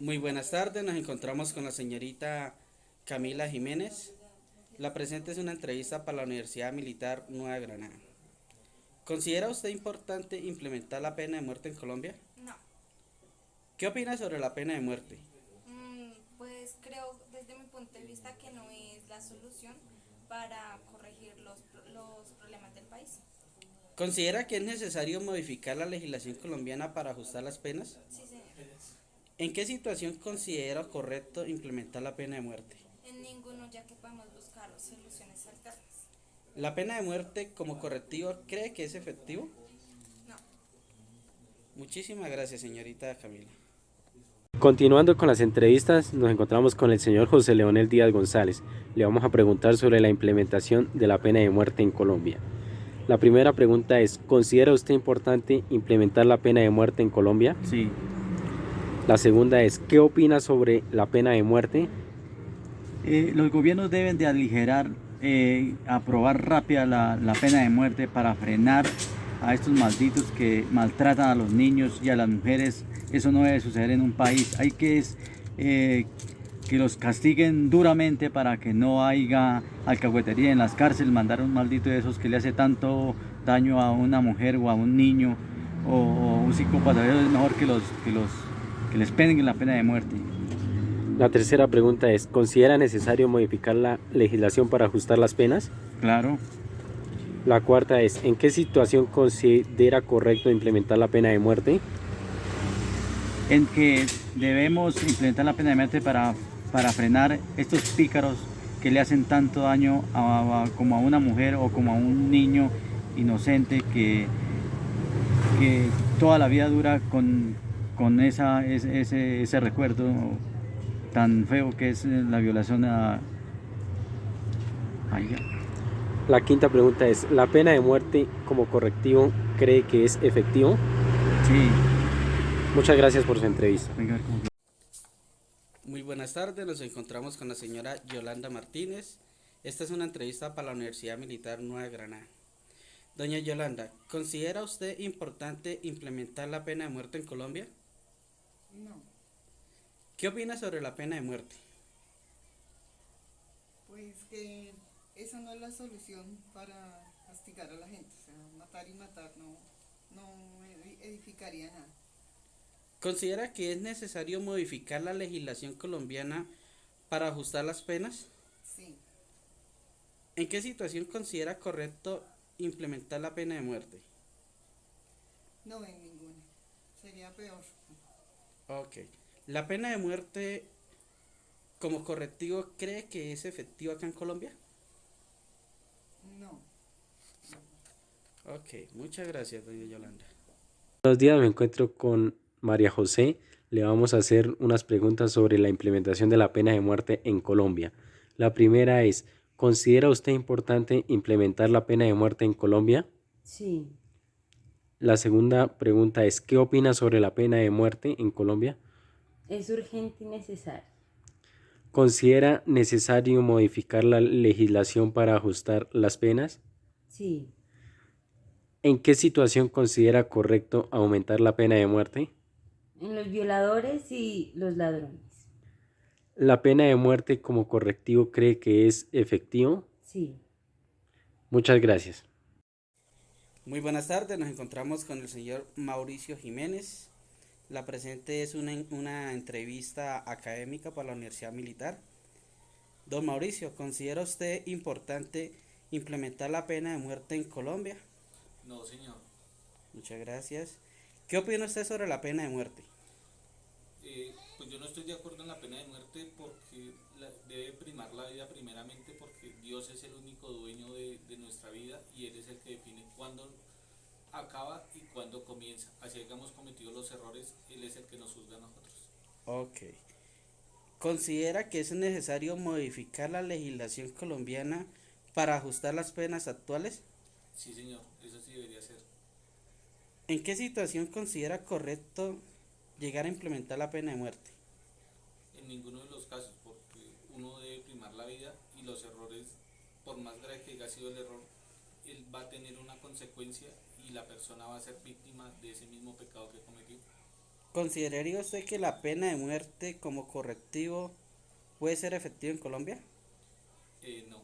Muy buenas tardes, nos encontramos con la señorita Camila Jiménez. La presente es una entrevista para la Universidad Militar Nueva Granada. ¿Considera usted importante implementar la pena de muerte en Colombia? No, ¿Qué opina sobre la pena de muerte? pues creo desde mi punto de vista que no es la solución para corregir los problemas del país. ¿Considera que es necesario modificar la legislación colombiana para ajustar las penas? Sí, señor. ¿En qué situación considera correcto implementar la pena de muerte? En ninguno, ya que podemos buscar soluciones alternas. ¿La pena de muerte como correctivo cree que es efectivo? No. Muchísimas gracias, señorita Camila. Continuando con las entrevistas, nos encontramos con el señor José Leonel Díaz González. Le vamos a preguntar sobre la implementación de la pena de muerte en Colombia. La primera pregunta es, ¿considera usted importante implementar la pena de muerte en Colombia? Sí, La segunda es, ¿qué opina sobre la pena de muerte? los gobiernos deben de aligerar, aprobar rápida la pena de muerte para frenar a estos malditos que maltratan a los niños y a las mujeres. Eso no debe suceder en un país. Hay que los castiguen duramente para que no haya alcahuetería en las cárceles. Mandar a un maldito de esos que le hace tanto daño a una mujer o a un niño o un psicópata. Es mejor que les peguen la pena de muerte. La tercera pregunta es, ¿considera necesario modificar la legislación para ajustar las penas? Claro. La cuarta es, ¿en qué situación considera correcto implementar la pena de muerte? En que debemos implementar la pena de muerte para frenar estos pícaros que le hacen tanto daño como a una mujer o como a un niño inocente que toda la vida dura con ese recuerdo tan feo que es la violación a ella. La quinta pregunta es, ¿la pena de muerte como correctivo cree que es efectivo? Sí, Muchas gracias por su entrevista. venga a ver cómo. Muy buenas tardes, nos encontramos con la señora Yolanda Martínez. Esta es una entrevista para la Universidad Militar Nueva Granada. Doña Yolanda, ¿considera usted importante implementar la pena de muerte en Colombia? No, ¿Qué opina sobre la pena de muerte? pues que esa no es la solución para castigar a la gente. O sea, matar y matar no edificaría nada. ¿Considera que es necesario modificar la legislación colombiana para ajustar las penas? Sí, ¿En qué situación considera correcto implementar la pena de muerte? no en ninguna. Sería peor. Ok. ¿La pena de muerte como correctivo cree que es efectiva acá en Colombia? No. Ok, muchas gracias, doña Yolanda. Buenos días, me encuentro con María José. Le vamos a hacer unas preguntas sobre la implementación de la pena de muerte en Colombia. La primera es, ¿considera usted importante implementar la pena de muerte en Colombia? Sí, La segunda pregunta es, ¿qué opina sobre la pena de muerte en Colombia? es urgente y necesario. ¿Considera necesario modificar la legislación para ajustar las penas? Sí, ¿En qué situación considera correcto aumentar la pena de muerte? en los violadores y los ladrones. ¿La pena de muerte como correctivo cree que es efectivo? Sí, Muchas gracias. Muy buenas tardes, nos encontramos con el señor Mauricio Jiménez. La presente es una entrevista académica para la Universidad Militar. Don Mauricio, ¿considera usted importante implementar la pena de muerte en Colombia? No, señor. Muchas gracias. ¿Qué opina usted sobre la pena de muerte? Pues yo no estoy de acuerdo en la pena de muerte porque debe primar la vida primeramente porque Dios es el único dueño de nuestra vida y Él es el que define cuándo acaba y cuándo comienza. Así hayamos cometido los errores, Él es el que nos juzga a nosotros. Ok. ¿Considera que es necesario modificar la legislación colombiana para ajustar las penas actuales? Sí, señor, eso sí debería ser. ¿En qué situación considera correcto llegar a implementar la pena de muerte? En ninguno de los casos, porque uno debe primar la vida y los errores, por más grave que haya sido el error, él va a tener una consecuencia y la persona va a ser víctima de ese mismo pecado que cometió. ¿Consideraría usted que la pena de muerte como correctivo puede ser efectiva en Colombia? No,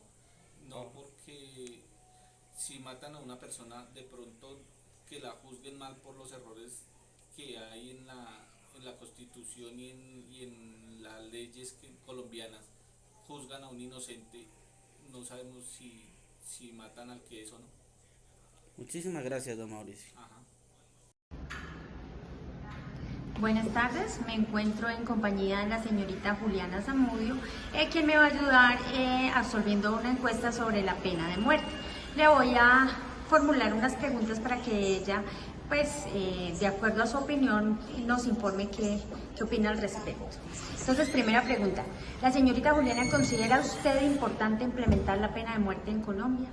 no porque si matan a una persona, de pronto que la juzguen mal por los errores que hay en la constitución y en las leyes colombianas, juzgan a un inocente, no sabemos si matan al que es o no. Muchísimas gracias, don Mauricio. Ajá. Buenas tardes, me encuentro en compañía de la señorita Juliana Zamudio, quien me va a ayudar absolviendo una encuesta sobre la pena de muerte. Le voy a formular unas preguntas para que ella, pues, de acuerdo a su opinión, nos informe qué opina al respecto. Entonces, primera pregunta, la señorita Juliana, ¿considera usted importante implementar la pena de muerte en Colombia?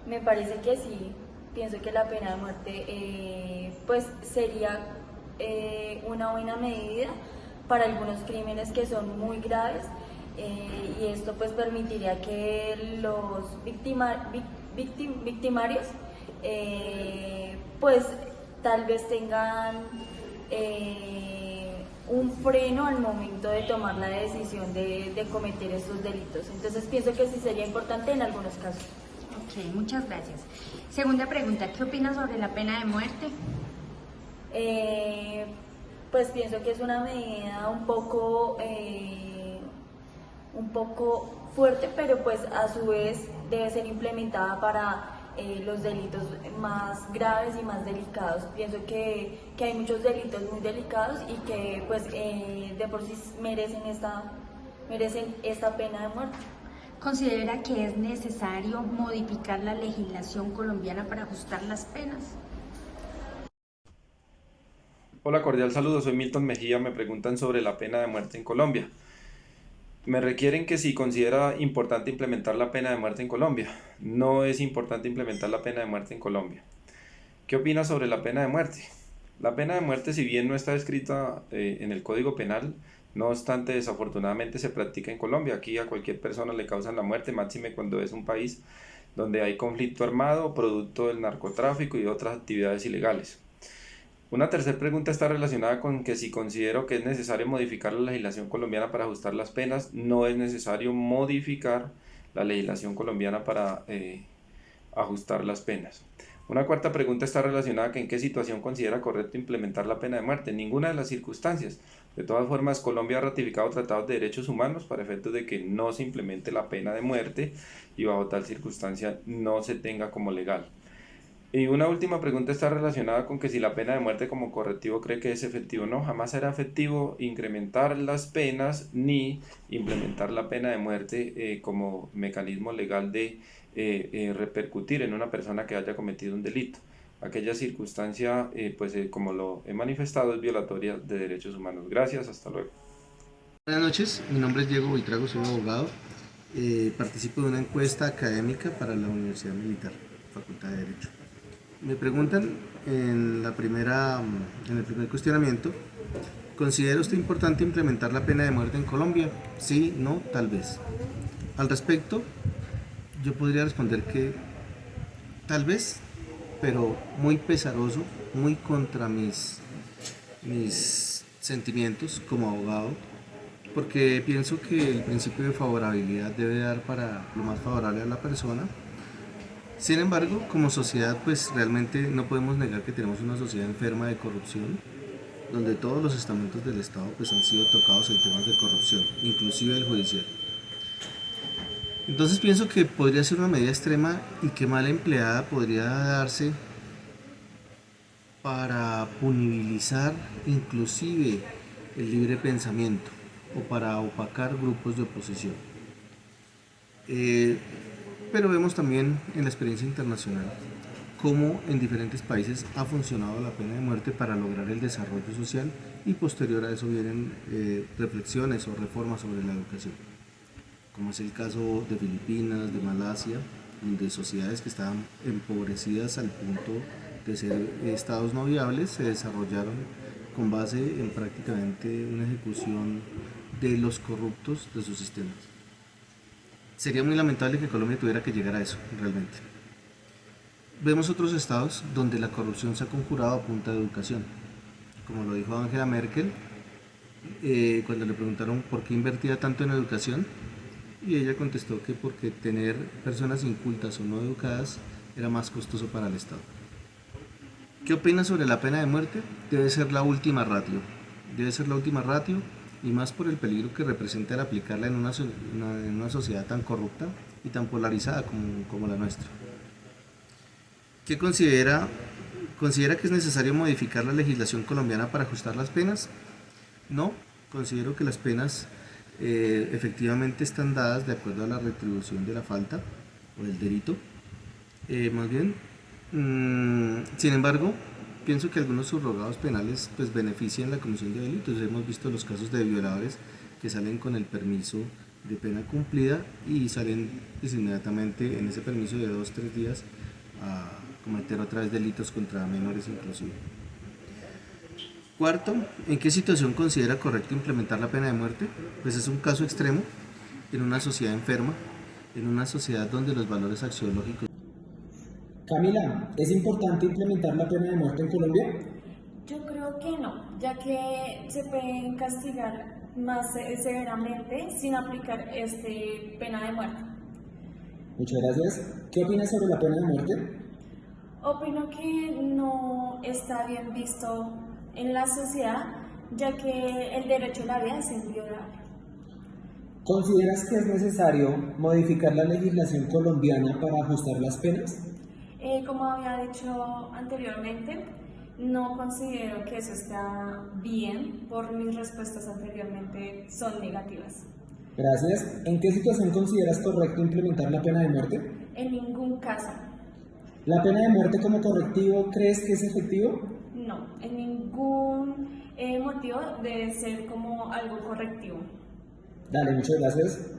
Me parece que sí. Pienso que la pena de muerte pues sería una buena medida para algunos crímenes que son muy graves y esto pues permitiría que los victimarios pues tal vez tengan un freno al momento de tomar la decisión de cometer estos delitos. Entonces pienso que sí sería importante en algunos casos. Ok, muchas gracias. Segunda pregunta, ¿qué opina sobre la pena de muerte? Pues pienso que es una medida un poco fuerte, pero pues a su vez debe ser implementada para los delitos más graves y más delicados. Pienso que hay muchos delitos muy delicados y que pues de por sí merecen esta pena de muerte. ¿Considera que es necesario modificar la legislación colombiana para ajustar las penas? Hola, cordial saludo, soy Milton Mejía. Me preguntan sobre la pena de muerte en Colombia. Me requieren que si considera importante implementar la pena de muerte en Colombia. No es importante implementar la pena de muerte en Colombia. ¿Qué opina sobre la pena de muerte? La pena de muerte, si bien no está escrita en el Código Penal, no obstante, desafortunadamente se practica en Colombia. Aquí a cualquier persona le causan la muerte, máxime cuando es un país donde hay conflicto armado, producto del narcotráfico y otras actividades ilegales. Una tercera pregunta está relacionada con que si considero que es necesario modificar la legislación colombiana para ajustar las penas. No es necesario modificar la legislación colombiana para ajustar las penas. Una cuarta pregunta está relacionada con en qué situación considera correcto implementar la pena de muerte. En ninguna de las circunstancias. De todas formas, Colombia ha ratificado tratados de derechos humanos para efectos de que no se implemente la pena de muerte y bajo tal circunstancia no se tenga como legal. Y una última pregunta está relacionada con que si la pena de muerte como correctivo cree que es efectivo. No, jamás será efectivo incrementar las penas ni implementar la pena de muerte como mecanismo legal de repercutir en una persona que haya cometido un delito. Aquella circunstancia, como lo he manifestado, es violatoria de derechos humanos. Gracias, hasta luego. Buenas noches, mi nombre es Diego Buitrago, soy abogado. Participo de una encuesta académica para la Universidad Militar, Facultad de Derecho. Me preguntan en el primer cuestionamiento, ¿considera usted importante implementar la pena de muerte en Colombia? Sí, no, tal vez. Al respecto, yo podría responder que tal vez, pero muy pesaroso, muy contra mis sentimientos como abogado, porque pienso que el principio de favorabilidad debe dar para lo más favorable a la persona. Sin embargo, como sociedad, pues realmente no podemos negar que tenemos una sociedad enferma de corrupción, donde todos los estamentos del Estado pues han sido tocados en temas de corrupción, inclusive el judicial. Entonces pienso que podría ser una medida extrema y que mal empleada podría darse para punibilizar inclusive el libre pensamiento o para opacar grupos de oposición. Pero vemos también en la experiencia internacional cómo en diferentes países ha funcionado la pena de muerte para lograr el desarrollo social y posterior a eso vienen reflexiones o reformas sobre la educación, como es el caso de Filipinas, de Malasia, donde sociedades que estaban empobrecidas al punto de ser estados no viables se desarrollaron con base en prácticamente una ejecución de los corruptos de sus sistemas. Sería muy lamentable que Colombia tuviera que llegar a eso, realmente. Vemos otros estados donde la corrupción se ha conjurado a punta de educación, como lo dijo Angela Merkel, cuando le preguntaron por qué invertía tanto en educación, y ella contestó que porque tener personas incultas o no educadas era más costoso para el Estado. ¿Qué opinas sobre la pena de muerte? Debe ser la última ratio. Debe ser la última ratio, y más por el peligro que representa el aplicarla en una sociedad tan corrupta y tan polarizada como la nuestra. ¿Qué considera que es necesario modificar la legislación colombiana para ajustar las penas? No, considero que las penas efectivamente están dadas de acuerdo a la retribución de la falta o del delito. Más bien, sin embargo, pienso que algunos subrogados penales pues benefician la comisión de delitos. Hemos visto los casos de violadores que salen con el permiso de pena cumplida y salen pues, inmediatamente en ese permiso de 2 o 3 días a cometer otra vez delitos contra menores inclusive. Cuarto, ¿en qué situación considera correcto implementar la pena de muerte? Pues es un caso extremo en una sociedad enferma, en una sociedad donde los valores axiológicos. Camila, ¿es importante implementar la pena de muerte en Colombia? Yo creo que no, ya que se pueden castigar más severamente sin aplicar pena de muerte. Muchas gracias. ¿Qué opinas sobre la pena de muerte? Opino que no está bien visto en la sociedad, ya que el derecho a la vida es inviolable. ¿Consideras que es necesario modificar la legislación colombiana para ajustar las penas? Como había dicho anteriormente, no considero que eso está bien, por mis respuestas anteriormente son negativas. Gracias. ¿En qué situación consideras correcto implementar la pena de muerte? En ningún caso. ¿La pena de muerte como correctivo crees que es efectivo? No, en ningún motivo debe ser como algo correctivo. Dale, muchas gracias.